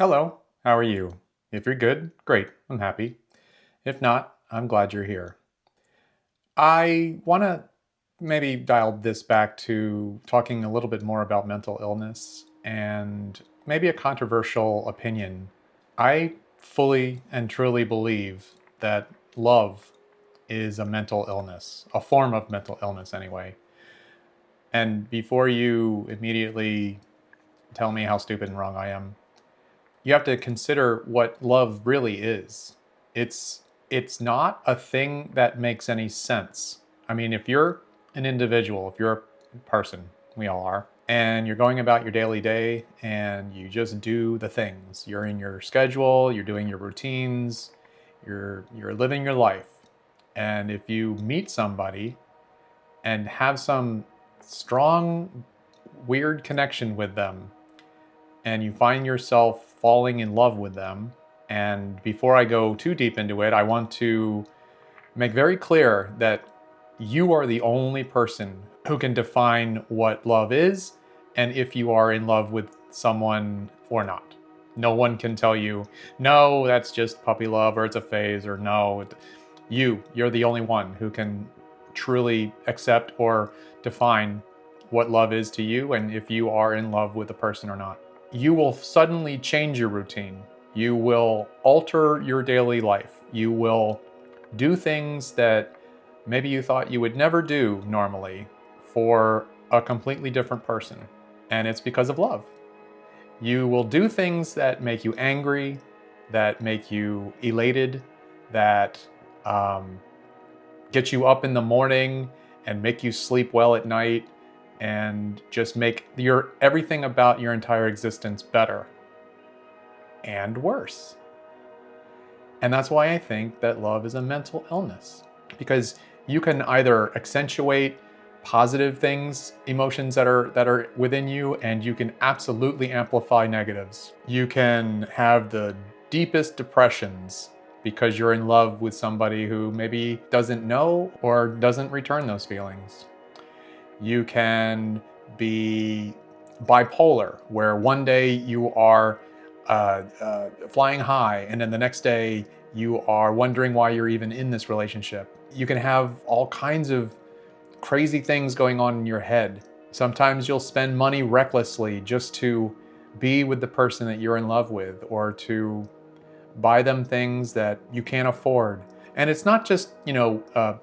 Hello, how are you? If you're good, great, I'm happy. If not, I'm glad you're here. I want to maybe dial this back to talking a little bit more about mental illness and maybe a controversial opinion. I fully and truly believe that love is a mental illness, a form of mental illness anyway. And before you immediately tell me how stupid and wrong I am, you have to consider what love really is. It's it's not a thing that makes any sense. I mean, if you're an individual, if you're a person, we all are, and you're going about your daily day and you just do the things. You're in your schedule, you're doing your routines, you're living your life. And if you meet somebody and have some strong weird connection with them and you find yourself falling in love with them. And before I go too deep into it, I want to make very clear that you are the only person who can define what love is and if you are in love with someone or not. No one can tell you, no, that's just puppy love or it's a phase, or no. You're the only one who can truly accept or define what love is to you and if you are in love with a person or not. You will suddenly change your routine. You will alter your daily life. You will do things that maybe you thought you would never do normally for a completely different person. And it's because of love. You will do things that make you angry, that make you elated, that get you up in the morning and make you sleep well at night and just make your everything about your entire existence better and worse. And that's why I think that love is a mental illness, because you can either accentuate positive things, emotions that are within you, and you can absolutely amplify negatives. You can have the deepest depressions because you're in love with somebody who maybe doesn't know or doesn't return those feelings. You can be bipolar, where one day you are flying high, and then the next day you are wondering why you're even in this relationship. You can have all kinds of crazy things going on in your head. Sometimes you'll spend money recklessly just to be with the person that you're in love with, or to buy them things that you can't afford. And it's not just, a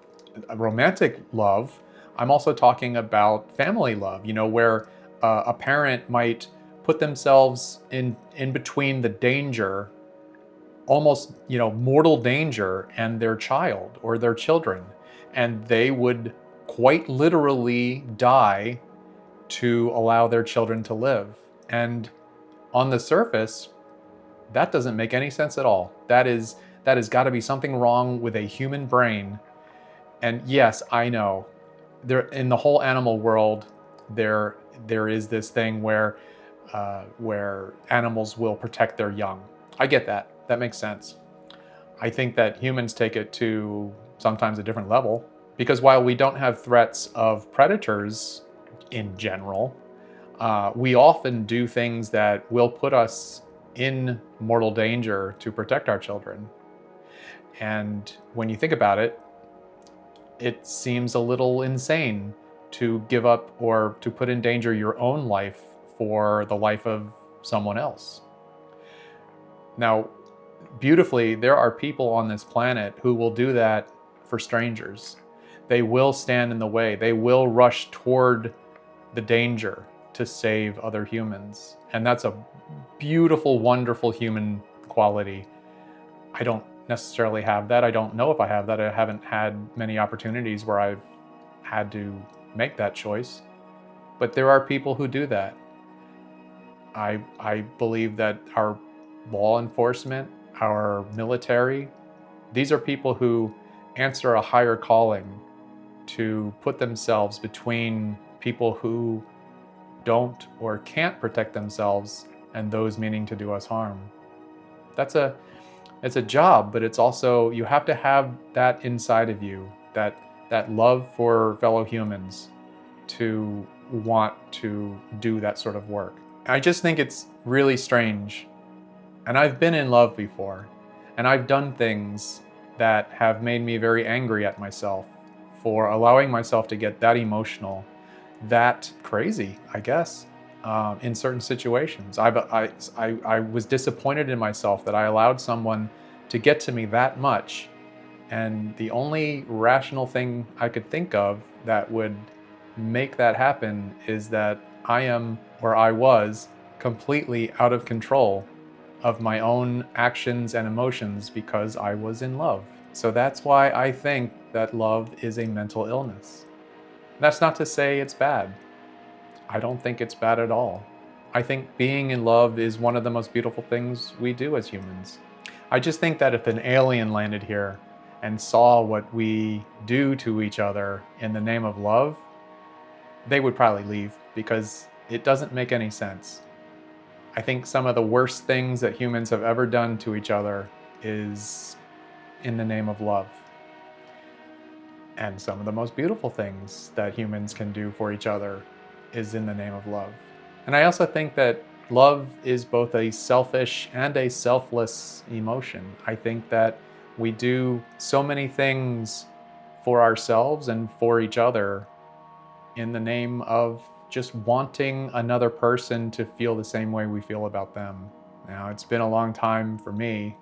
romantic love. I'm also talking about family love, where a parent might put themselves in between the danger, almost, mortal danger, and their child or their children. And they would quite literally die to allow their children to live. And on the surface, that doesn't make any sense at all. That has got to be something wrong with a human brain. And yes, I know, there in the whole animal world, there is this thing where animals will protect their young. I get that. That makes sense. I think that humans take it to sometimes a different level, because while we don't have threats of predators in general, we often do things that will put us in mortal danger to protect our children. And when you think about it, it seems a little insane to give up or to put in danger your own life for the life of someone else. Now, beautifully, there are people on this planet who will do that for strangers. They will stand in the way. They will rush toward the danger to save other humans. And that's a beautiful, wonderful human quality. I don't necessarily have that. I don't know if I have that. I haven't had many opportunities where I've had to make that choice. But there are people who do that. I believe that our law enforcement, our military, these are people who answer a higher calling to put themselves between people who don't or can't protect themselves and those meaning to do us harm. It's a job, but it's also, you have to have that inside of you, that love for fellow humans, to want to do that sort of work. I just think it's really strange And I've been in love before, and I've done things that have made me very angry at myself for allowing myself to get that emotional, that crazy, I guess, in certain situations. I was disappointed in myself that I allowed someone to get to me that much. And the only rational thing I could think of that would make that happen is that I am, or I was, completely out of control of my own actions and emotions because I was in love. So that's why I think that love is a mental illness. That's not to say it's bad. I don't think it's bad at all. I think being in love is one of the most beautiful things we do as humans. I just think that if an alien landed here and saw what we do to each other in the name of love, they would probably leave because it doesn't make any sense. I think some of the worst things that humans have ever done to each other is in the name of love. And some of the most beautiful things that humans can do for each other is in the name of love. And I also think that love is both a selfish and a selfless emotion. I think that we do so many things for ourselves and for each other in the name of just wanting another person to feel the same way we feel about them. Now, it's been a long time for me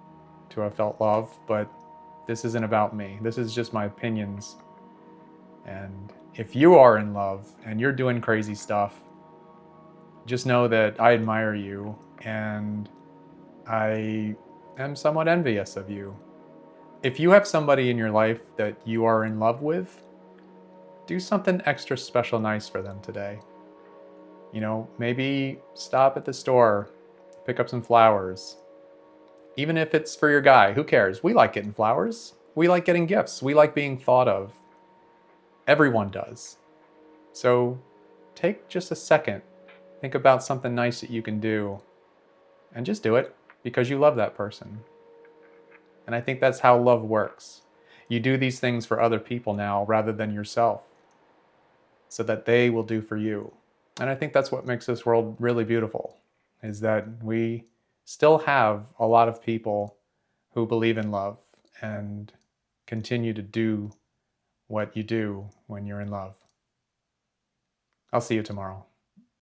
to have felt love, but this isn't about me. This is just my opinions. And if you are in love and you're doing crazy stuff, just know that I admire you and I am somewhat envious of you. If you have somebody in your life that you are in love with, do something extra special nice for them today. You know, maybe stop at the store, pick up some flowers. Even if it's for your guy, who cares? We like getting flowers. We like getting gifts. We like being thought of. Everyone does. So take just a second, think about something nice that you can do, and just do it because you love that person. And I think that's how love works. You do these things for other people now rather than yourself, so that they will do for you. And I think that's what makes this world really beautiful, is that we still have a lot of people who believe in love and continue to do what you do when you're in love. I'll see you tomorrow.